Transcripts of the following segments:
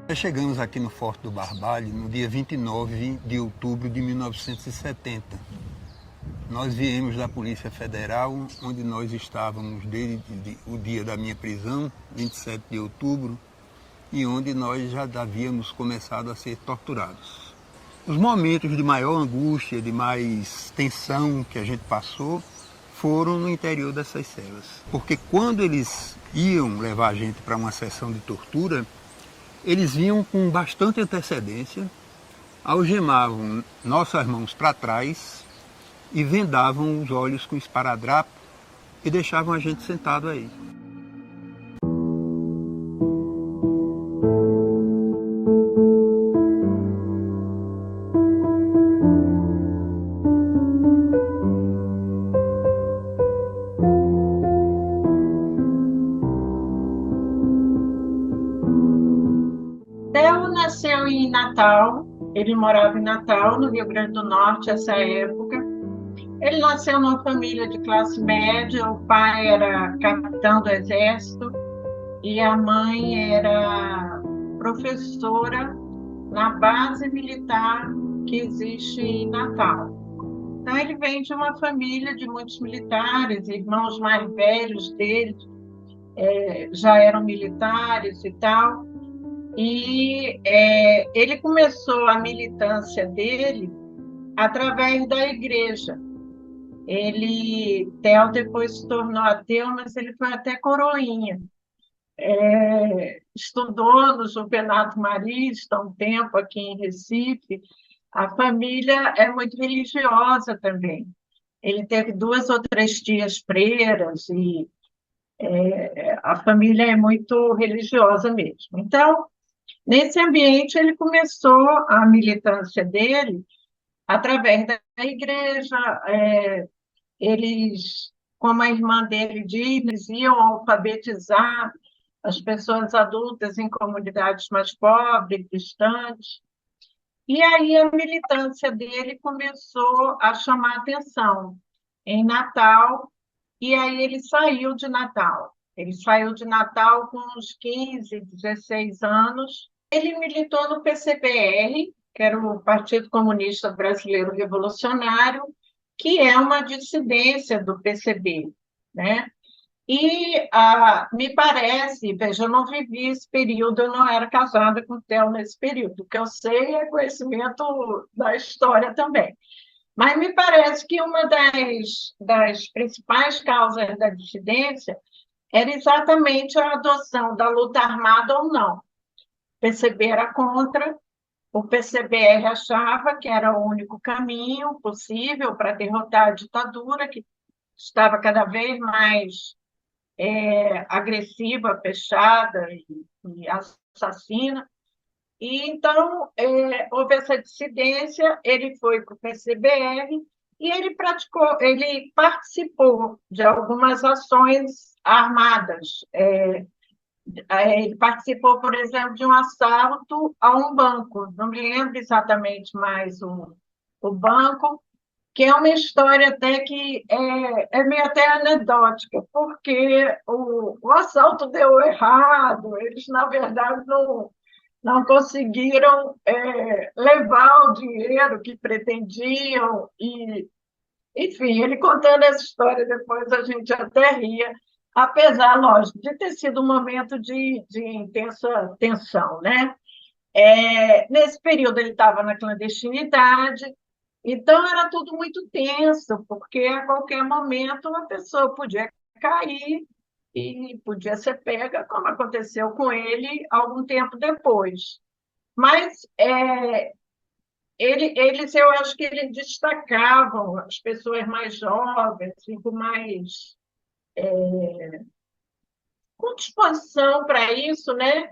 Nós chegamos aqui no Forte do Barbalho no dia 29 de outubro de 1970. Nós viemos da Polícia Federal, onde nós estávamos desde o dia da minha prisão, 27 de outubro, e onde nós já havíamos começado a ser torturados. Os momentos de maior angústia, de mais tensão que a gente passou, foram no interior dessas celas. Porque quando eles iam levar a gente para uma sessão de tortura, eles vinham com bastante antecedência, algemavam nossas mãos para trás e vendavam os olhos com esparadrapo e deixavam a gente sentado aí. Theo nasceu em Natal, ele morava em Natal, no Rio Grande do Norte, essa época. Ele nasceu numa família de classe média, o pai era capitão do exército e a mãe era professora na base militar que existe em Natal. Então, ele vem de uma família de muitos militares, irmãos mais velhos dele já eram militares e tal. E ele começou a militância dele através da igreja. Theo depois se tornou ateu, mas ele foi até coroinha. Estudou no Juvenato Marista um tempo aqui em Recife. A família é muito religiosa também. Ele teve 2 ou 3 tias freiras e a família é muito religiosa mesmo. Então, nesse ambiente, ele começou a militância dele através da igreja. Eles, como a irmã dele diz, eles iam alfabetizar as pessoas adultas em comunidades mais pobres, distantes. E aí a militância dele começou a chamar atenção em Natal, e aí ele saiu de Natal. Ele saiu de Natal com uns 15, 16 anos. Ele militou no PCBR, que era o Partido Comunista Brasileiro Revolucionário, que é uma dissidência do PCB, né? E me parece, veja, eu não vivi esse período, eu não era casada com o Theo nesse período, o que eu sei é conhecimento da história também. Mas me parece que uma das principais causas da dissidência era exatamente a adoção da luta armada ou não. O PCB era contra, o PCBR achava que era o único caminho possível para derrotar a ditadura, que estava cada vez mais agressiva, fechada e assassina. E então houve essa dissidência, ele foi para o PCBR e ele participou de algumas ações armadas. Ele participou, por exemplo, de um assalto a um banco, não me lembro exatamente mais o banco, que é uma história até que é meio até anedótica, porque o assalto deu errado, eles, na verdade, não conseguiram levar o dinheiro que pretendiam, e, enfim, ele contando essa história depois a gente até ria, apesar, lógico, de ter sido um momento de intensa tensão, né? Nesse período ele estava na clandestinidade, então era tudo muito tenso, porque a qualquer momento uma pessoa podia cair e podia ser pega, como aconteceu com ele algum tempo depois. Mas eles, eu acho que eles destacavam as pessoas mais jovens, assim, com disposição para isso, né?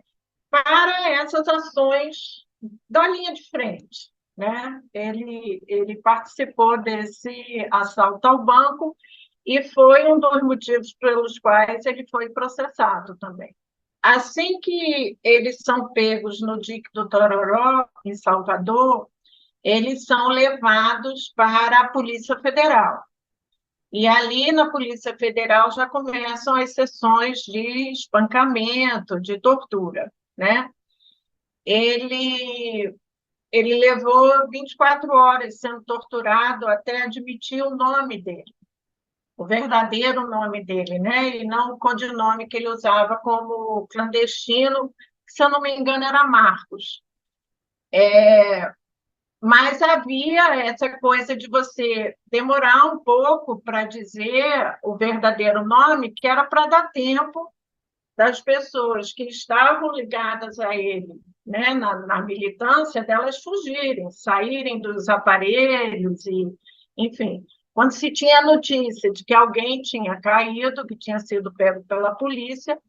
Para essas ações da linha de frente, né? Ele participou desse assalto ao banco e foi um dos motivos pelos quais ele foi processado também. Assim que eles são pegos no dique do Tororó, em Salvador, eles são levados para a Polícia Federal. E ali na Polícia Federal já começam as sessões de espancamento, de tortura, né? ele, ele levou 24 horas sendo torturado até admitir o nome dele, o verdadeiro nome dele, né? E não o codinome que ele usava como clandestino, que, se eu não me engano, era Marcos. Mas havia essa coisa de você demorar um pouco para dizer o verdadeiro nome, que era para dar tempo das pessoas que estavam ligadas a ele, né, na militância, delas fugirem, saírem dos aparelhos, e, enfim. Quando se tinha a notícia de que alguém tinha caído, que tinha sido pego pela polícia,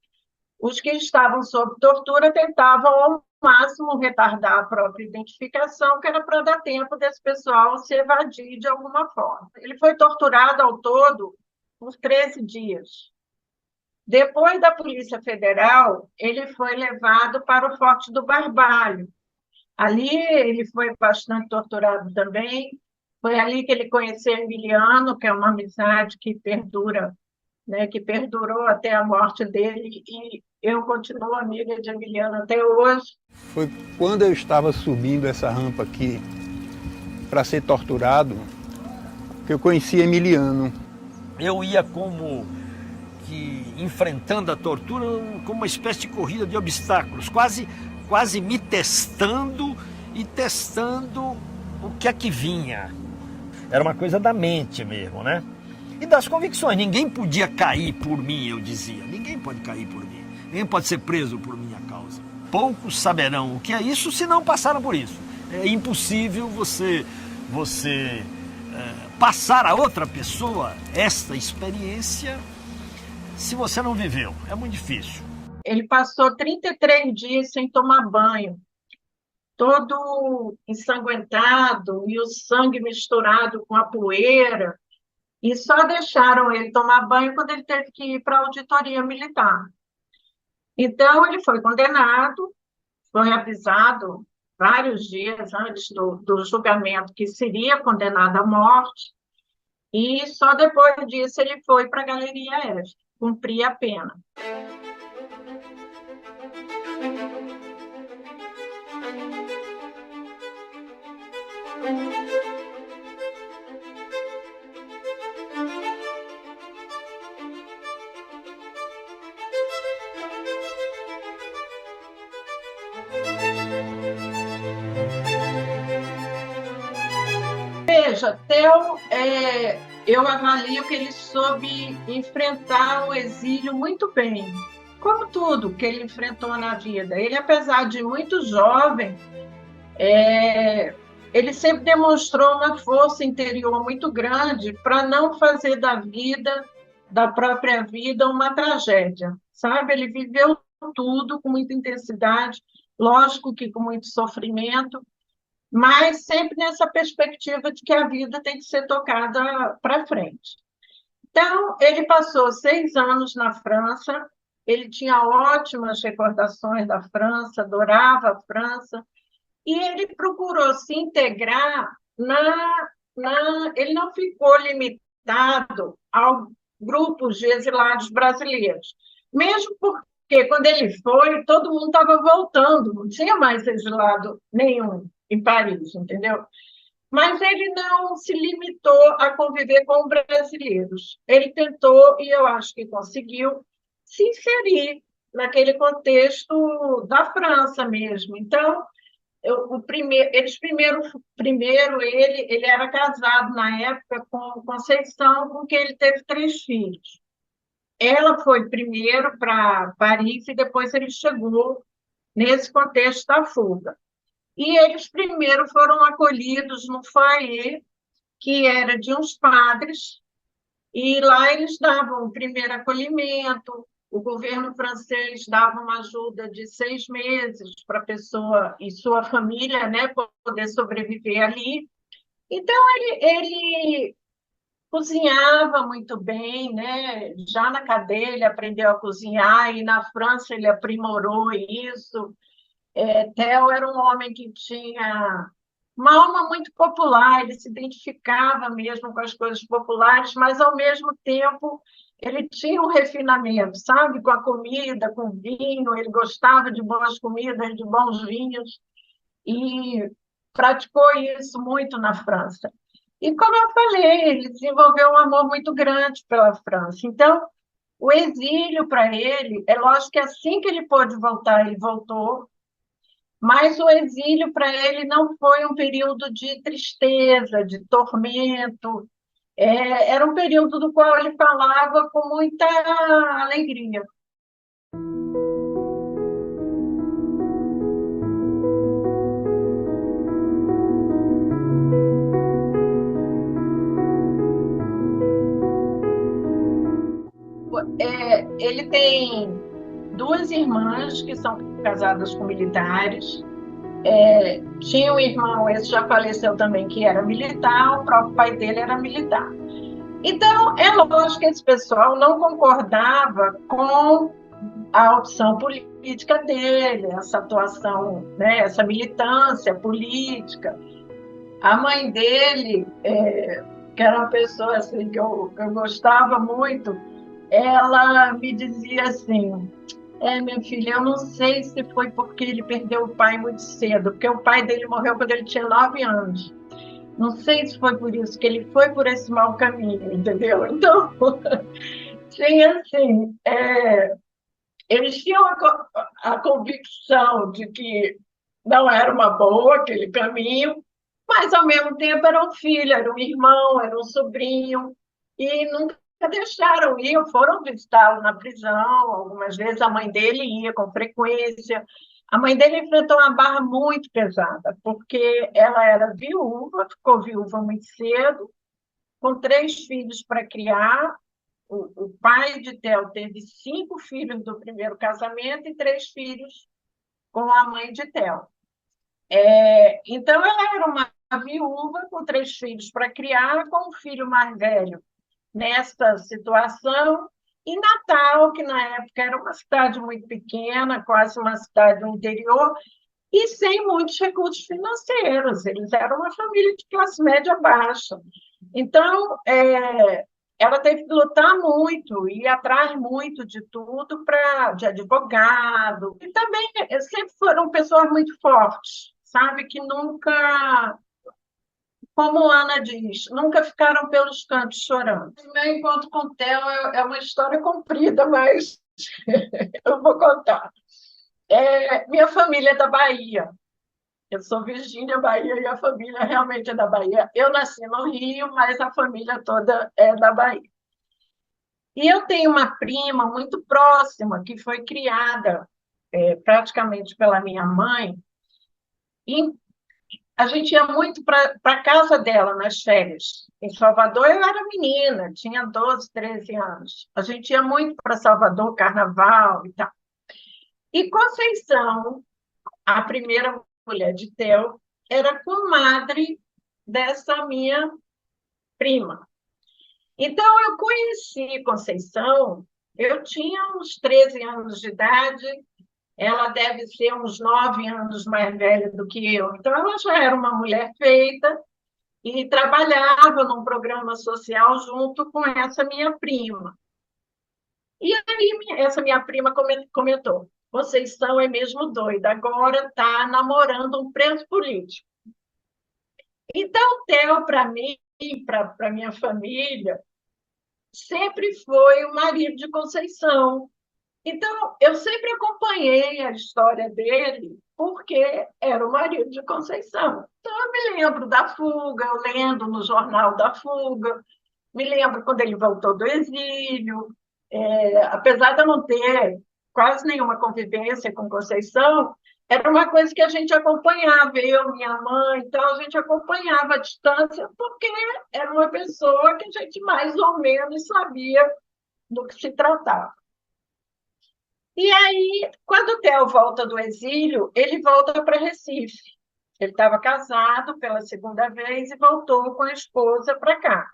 os que estavam sob tortura tentavam, ao máximo, retardar a própria identificação, que era para dar tempo desse pessoal se evadir de alguma forma. Ele foi torturado ao todo por 13 dias. Depois da Polícia Federal, ele foi levado para o Forte do Barbalho. Ali ele foi bastante torturado também. Foi ali que ele conheceu Emiliano, que é uma amizade que perdura, né, que perdurou até a morte dele, e eu continuo amiga de Emiliano até hoje. Foi quando eu estava subindo essa rampa aqui para ser torturado que eu conheci Emiliano. Eu ia como que enfrentando a tortura como uma espécie de corrida de obstáculos, quase me testando e testando o que é que vinha. Era uma coisa da mente mesmo, né? E das convicções. Ninguém podia cair por mim, eu dizia. Ninguém pode cair por mim. Ninguém pode ser preso por minha causa. Poucos saberão o que é isso se não passaram por isso. É impossível você passar a outra pessoa esta experiência se você não viveu. É muito difícil. Ele passou 33 dias sem tomar banho, todo ensanguentado e o sangue misturado com a poeira, e só deixaram ele tomar banho quando ele teve que ir para a auditoria militar. Então, ele foi condenado, foi avisado vários dias antes do julgamento que seria condenado à morte, e só depois disso ele foi para a Galeria F, cumprir a pena. Veja, Theo, eu avalio que ele soube enfrentar o exílio muito bem, como tudo que ele enfrentou na vida. Ele, apesar de muito jovem, ele sempre demonstrou uma força interior muito grande para não fazer da própria vida, uma tragédia, sabe? Ele viveu tudo com muita intensidade, lógico que com muito sofrimento, mas sempre nessa perspectiva de que a vida tem que ser tocada para frente. Então, ele passou 6 anos na França, ele tinha ótimas recordações da França, adorava a França, e ele procurou se integrar ele não ficou limitado ao grupo de exilados brasileiros, mesmo porque, quando ele foi, todo mundo estava voltando, não tinha mais exilado nenhum em Paris, entendeu? Mas ele não se limitou a conviver com brasileiros. Ele tentou, e eu acho que conseguiu, se inserir naquele contexto da França mesmo. Então, ele era casado na época com Conceição, com quem ele teve 3 filhos. Ela foi primeiro para Paris e depois ele chegou nesse contexto da fuga. E eles primeiro foram acolhidos no foyer, que era de uns padres, e lá eles davam o primeiro acolhimento, o governo francês dava uma ajuda de 6 meses para a pessoa e sua família, né, poder sobreviver ali. Então, ele cozinhava muito bem, né? Já na cadeia ele aprendeu a cozinhar, e na França ele aprimorou isso. Theo era um homem que tinha uma alma muito popular, ele se identificava mesmo com as coisas populares, mas, ao mesmo tempo, Ele tinha um refinamento, sabe? Com a comida, com o vinho, ele gostava de boas comidas, de bons vinhos, e praticou isso muito na França. E, como eu falei, ele desenvolveu um amor muito grande pela França. Então, o exílio para ele, é lógico que assim que ele pôde voltar, ele voltou, mas o exílio para ele não foi um período de tristeza, de tormento, era um período do qual ele falava com muita alegria. Ele tem duas irmãs que são casadas com militares. Tinha um irmão, esse já faleceu também, que era militar, o próprio pai dele era militar. Então, é lógico que esse pessoal não concordava com a opção política dele, essa atuação, né, essa militância política. A mãe dele, que era uma pessoa assim, que eu gostava muito, ela me dizia assim: minha filha, eu não sei se foi porque ele perdeu o pai muito cedo, porque o pai dele morreu quando ele tinha 9 anos. Não sei se foi por isso que ele foi por esse mau caminho, entendeu? Então, tinha assim, eles tinham a convicção de que não era uma boa aquele caminho, mas ao mesmo tempo era um filho, era um irmão, era um sobrinho, e nunca deixaram ir, foram visitá-lo na prisão, algumas vezes a mãe dele ia com frequência. A mãe dele enfrentou uma barra muito pesada, porque ela era viúva, ficou viúva muito cedo, com 3 filhos para criar. O pai de Theo teve 5 filhos do primeiro casamento e 3 filhos com a mãe de Theo. Então, ela era uma viúva com 3 filhos para criar, com um filho mais velho nesta situação. E Natal, que na época era uma cidade muito pequena, quase uma cidade do interior, e sem muitos recursos financeiros. Eles eram uma família de classe média baixa. Então, ela teve que lutar muito, ir atrás muito de tudo, de advogado. E também sempre foram pessoas muito fortes, sabe? Que nunca, como Ana diz, nunca ficaram pelos cantos chorando. O meu encontro com o Theo é uma história comprida, mas eu vou contar. Minha família é da Bahia. Eu sou Virgínia, Bahia, e a família realmente é da Bahia. Eu nasci no Rio, mas a família toda é da Bahia. E eu tenho uma prima muito próxima, que foi criada praticamente pela minha mãe, e a gente ia muito para a casa dela nas férias. Em Salvador, eu era menina, tinha 12, 13 anos. A gente ia muito para Salvador, carnaval e tal. E Conceição, a primeira mulher de Theo, era comadre dessa minha prima. Então, eu conheci Conceição, eu tinha uns 13 anos de idade, ela deve ser uns 9 anos mais velha do que eu. Então, ela já era uma mulher feita e trabalhava num programa social junto com essa minha prima. E aí, essa minha prima comentou: Conceição é mesmo doida, agora está namorando um preso político. Então, Theo, para mim, para minha família, sempre foi o marido de Conceição. Então, eu sempre acompanhei a história dele porque era o marido de Conceição. Então, eu me lembro da fuga, eu lendo no jornal da fuga, me lembro quando ele voltou do exílio. Apesar de eu não ter quase nenhuma convivência com Conceição, era uma coisa que a gente acompanhava, eu, minha mãe, então a gente acompanhava à distância, porque era uma pessoa que a gente mais ou menos sabia do que se tratava. E aí, quando o Theo volta do exílio, ele volta para Recife. Ele estava casado pela segunda vez e voltou com a esposa para cá.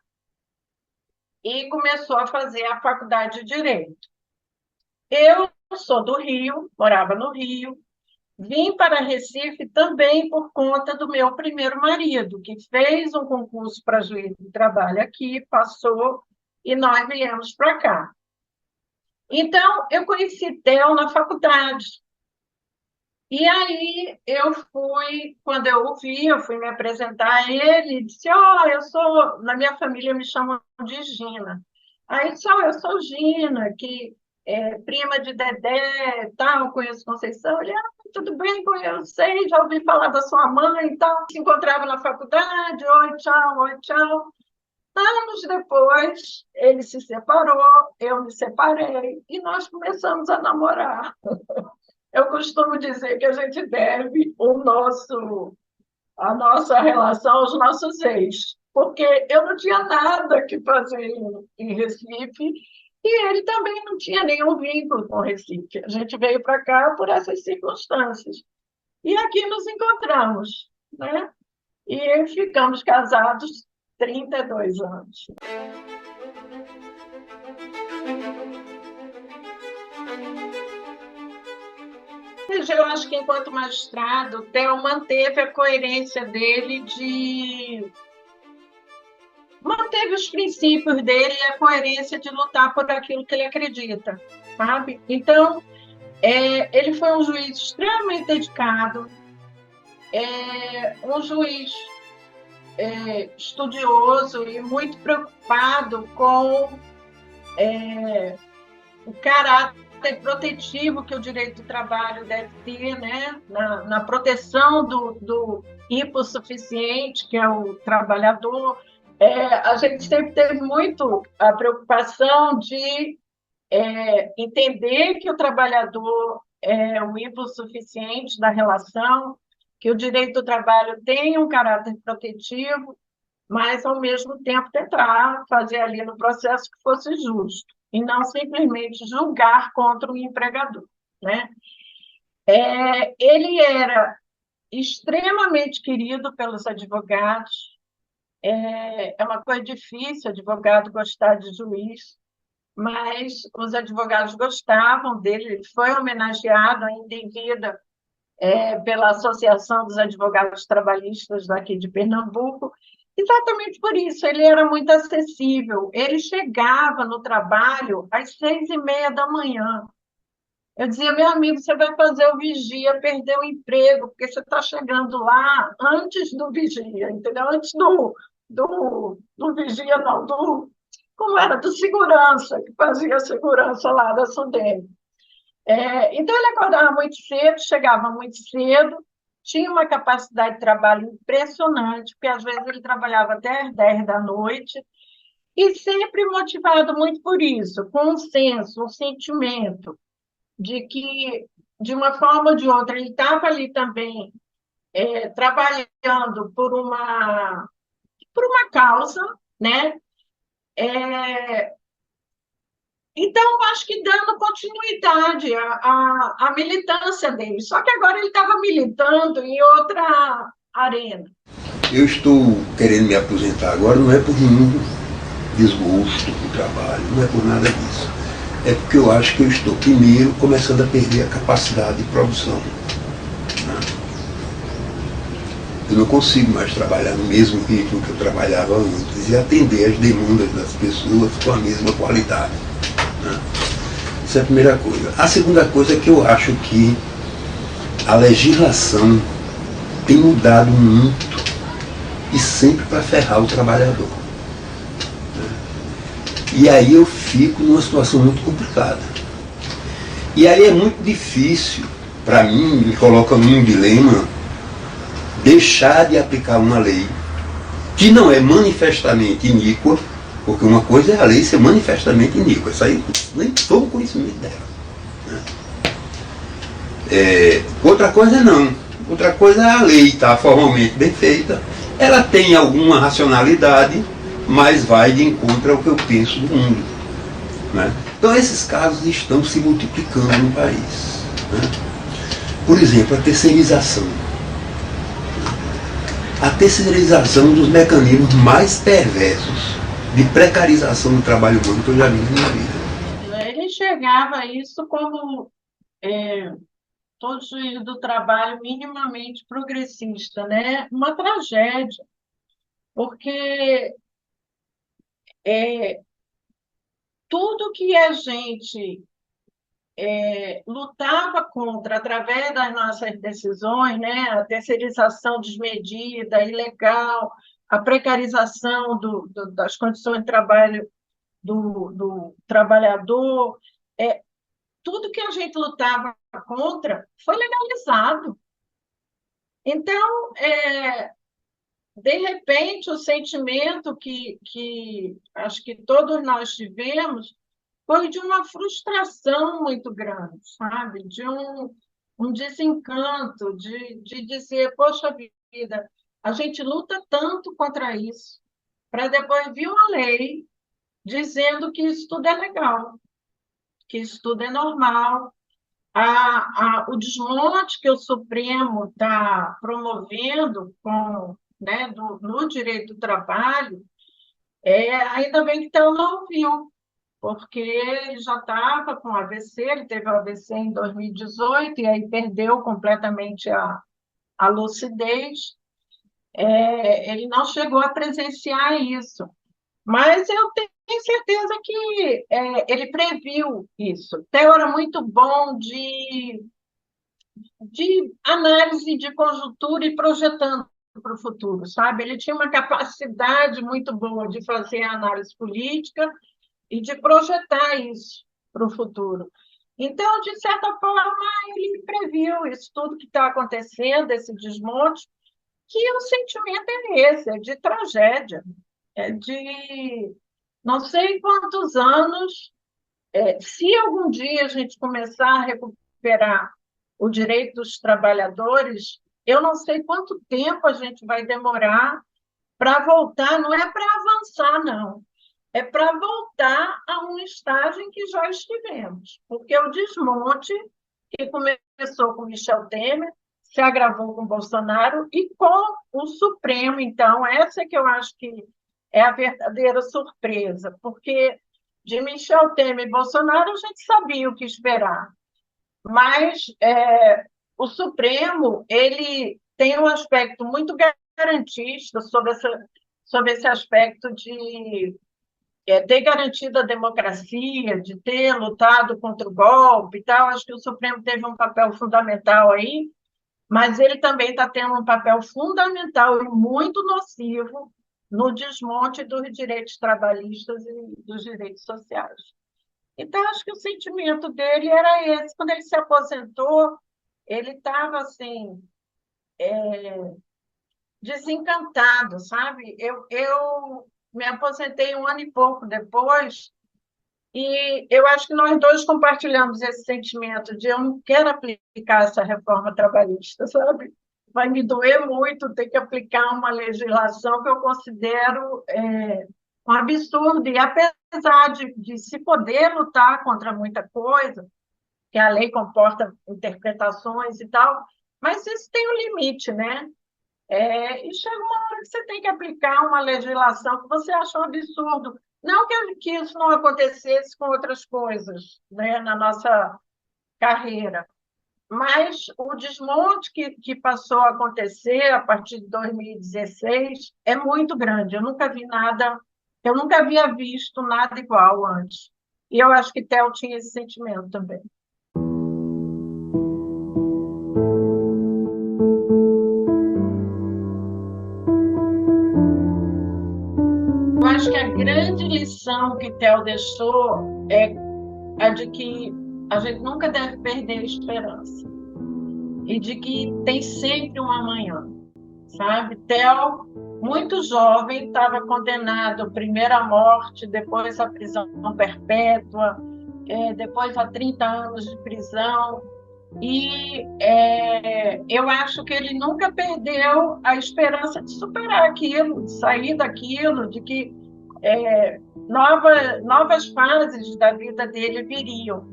E começou a fazer a faculdade de Direito. Eu sou do Rio, morava no Rio, vim para Recife também por conta do meu primeiro marido, que fez um concurso para juiz de trabalho aqui, passou e nós viemos para cá. Então, eu conheci Theo na faculdade. E aí quando eu o vi, eu fui me apresentar a ele, e disse, na minha família me chamam de Gina. Aí disse, eu sou Gina, que é prima de Dedé, tal, conheço Conceição. Ele, tudo bem, eu sei, já ouvi falar da sua mãe e tal. Se encontrava na faculdade, oi, tchau. Anos depois, ele se separou, eu me separei, e nós começamos a namorar. Eu costumo dizer que a gente deve a nossa relação aos nossos ex, porque eu não tinha nada que fazer em Recife e ele também não tinha nenhum vínculo com Recife. A gente veio para cá por essas circunstâncias. E aqui nos encontramos, né? E ficamos casados 32 anos. Eu acho que, enquanto magistrado, o Theo manteve a coerência dele manteve os princípios dele e a coerência de lutar por aquilo que ele acredita, sabe? Então, ele foi um juiz extremamente dedicado, um juiz estudioso e muito preocupado com o caráter protetivo que o direito do trabalho deve ter, né? na proteção do hipossuficiente, que é o trabalhador. A gente sempre teve muito a preocupação de entender que o trabalhador é o hipossuficiente da relação, que o direito do trabalho tem um caráter protetivo, mas, ao mesmo tempo, tentar fazer ali no processo que fosse justo, e não simplesmente julgar contra o empregador, né? Ele era extremamente querido pelos advogados. É uma coisa difícil, advogado gostar de juiz, mas os advogados gostavam dele. Ele foi homenageado ainda em vida pela Associação dos Advogados Trabalhistas daqui de Pernambuco. Exatamente por isso, ele era muito acessível. Ele chegava no trabalho às 6h30 da manhã. Eu dizia, meu amigo, você vai fazer o vigia, perder o emprego, porque você está chegando lá antes do vigia, entendeu? Antes do vigia, não, como era, do segurança, que fazia segurança lá da SUDEM. Então, ele acordava muito cedo, chegava muito cedo, tinha uma capacidade de trabalho impressionante, porque às vezes ele trabalhava até às 10 da noite, e sempre motivado muito por isso, com um senso, um sentimento de que, de uma forma ou de outra, ele estava ali também trabalhando por uma causa, né? Então, acho que dando continuidade à militância dele. Só que agora ele estava militando em outra arena. Eu estou querendo me aposentar agora, não é por nenhum desgosto com o trabalho, não é por nada disso. É porque eu acho que eu estou, primeiro, começando a perder a capacidade de produção. Eu não consigo mais trabalhar no mesmo ritmo que eu trabalhava antes e atender as demandas das pessoas com a mesma qualidade. Essa é a primeira coisa. A segunda coisa é que eu acho que a legislação tem mudado muito e sempre para ferrar o trabalhador. E aí eu fico numa situação muito complicada. E aí é muito difícil, para mim, me coloca num dilema, deixar de aplicar uma lei que não é manifestamente iníqua, porque uma coisa é a lei ser manifestamente iníqua, isso aí nem tomo conhecimento dela. Outra coisa não. Outra coisa é a lei estar formalmente bem feita, ela tem alguma racionalidade, mas vai de encontro ao que eu penso do mundo. Né? Então esses casos estão se multiplicando no país. Né? Por exemplo, a terceirização. A terceirização dos mecanismos mais perversos de precarização do trabalho humano que eu já vi na minha vida. Ele enxergava isso como todo juiz do trabalho minimamente progressista, né? Uma tragédia, porque tudo que a gente lutava contra através das nossas decisões, né? A terceirização desmedida, ilegal, a precarização das condições de trabalho do trabalhador, tudo que a gente lutava contra foi legalizado. Então, de repente, o sentimento que acho que todos nós tivemos foi de uma frustração muito grande, sabe? De um desencanto, de dizer, poxa vida, a gente luta tanto contra isso, para depois vir uma lei dizendo que isso tudo é legal, que isso tudo é normal. O desmonte que o Supremo está promovendo né, no direito do trabalho, ainda bem que então não viu, porque ele já estava com AVC, ele teve AVC em 2018, e aí perdeu completamente a lucidez. Ele não chegou a presenciar isso, mas eu tenho certeza que ele previu isso. Theo era muito bom de análise de conjuntura e projetando para o futuro, sabe? Ele tinha uma capacidade muito boa de fazer análise política e de projetar isso para o futuro. Então, de certa forma, ele previu isso tudo que está acontecendo, esse desmonte, que o sentimento é esse, é de tragédia, é de não sei quantos anos. Se algum dia a gente começar a recuperar o direito dos trabalhadores, eu não sei quanto tempo a gente vai demorar para voltar, não é para avançar, não. É para voltar a um estágio em que já estivemos. Porque o desmonte, que começou com Michel Temer, se agravou com Bolsonaro e com o Supremo. Então, essa que eu acho que é a verdadeira surpresa, porque de Michel Temer e Bolsonaro a gente sabia o que esperar. Mas o Supremo ele tem um aspecto muito garantista sobre esse aspecto de ter garantido a democracia, de ter lutado contra o golpe e tal. Acho que o Supremo teve um papel fundamental aí, mas ele também está tendo um papel fundamental e muito nocivo no desmonte dos direitos trabalhistas e dos direitos sociais. Então, acho que o sentimento dele era esse. Quando ele se aposentou, ele estava assim, desencantado, sabe? Eu me aposentei um ano e pouco depois, e eu acho que nós dois compartilhamos esse sentimento de eu não quero aplicar essa reforma trabalhista, sabe? Vai me doer muito ter que aplicar uma legislação que eu considero um absurdo, e apesar de se poder lutar contra muita coisa, que a lei comporta interpretações e tal, mas isso tem um limite, né? E chega uma hora que você tem que aplicar uma legislação que você acha um absurdo. Não que isso não acontecesse com outras coisas, né, na nossa carreira, mas o desmonte que passou a acontecer a partir de 2016 é muito grande. Eu nunca vi nada, eu nunca havia visto nada igual antes. E eu acho que Theo tinha esse sentimento também. Eu acho que a grande lição que Theo deixou é a de que a gente nunca deve perder a esperança e de que tem sempre um amanhã, sabe? Theo, muito jovem, estava condenado primeiro à morte, depois à prisão perpétua, depois a 30 anos de prisão, e eu acho que ele nunca perdeu a esperança de superar aquilo, de sair daquilo, de que novas fases da vida dele viriam.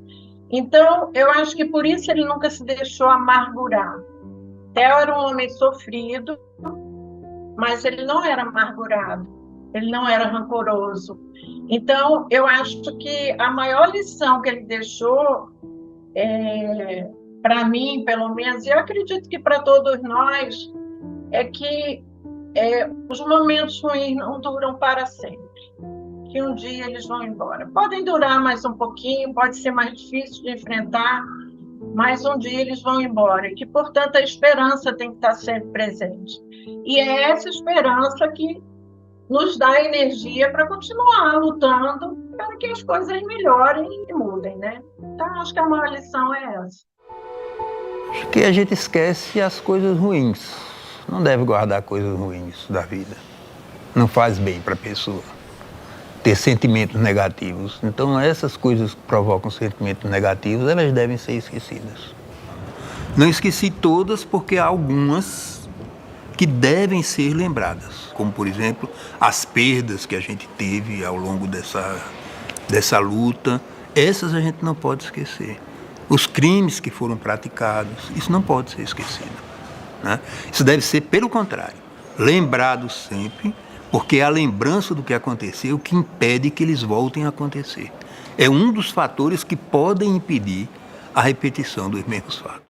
Então, eu acho que por isso ele nunca se deixou amargurar. Theo era um homem sofrido, mas ele não era amargurado, ele não era rancoroso. Então, eu acho que a maior lição que ele deixou, para mim, pelo menos, e eu acredito que para todos nós, é que os momentos ruins não duram para sempre. que um dia eles vão embora. Podem durar mais um pouquinho, pode ser mais difícil de enfrentar, mas um dia eles vão embora, e que, portanto, a esperança tem que estar sempre presente. E é essa esperança que nos dá energia para continuar lutando para que as coisas melhorem e mudem, né? Então, acho que a maior lição é essa. Acho que a gente esquece as coisas ruins. Não deve guardar coisas ruins da vida. Não faz bem para a pessoa ter sentimentos negativos. Então, essas coisas que provocam sentimentos negativos, elas devem ser esquecidas. Não esqueci todas, porque há algumas que devem ser lembradas, como, por exemplo, as perdas que a gente teve ao longo dessa luta. Essas a gente não pode esquecer. Os crimes que foram praticados, isso não pode ser esquecido, né? Isso deve ser, pelo contrário, lembrado sempre, porque é a lembrança do que aconteceu que impede que eles voltem a acontecer. É um dos fatores que podem impedir a repetição dos mesmos fatos.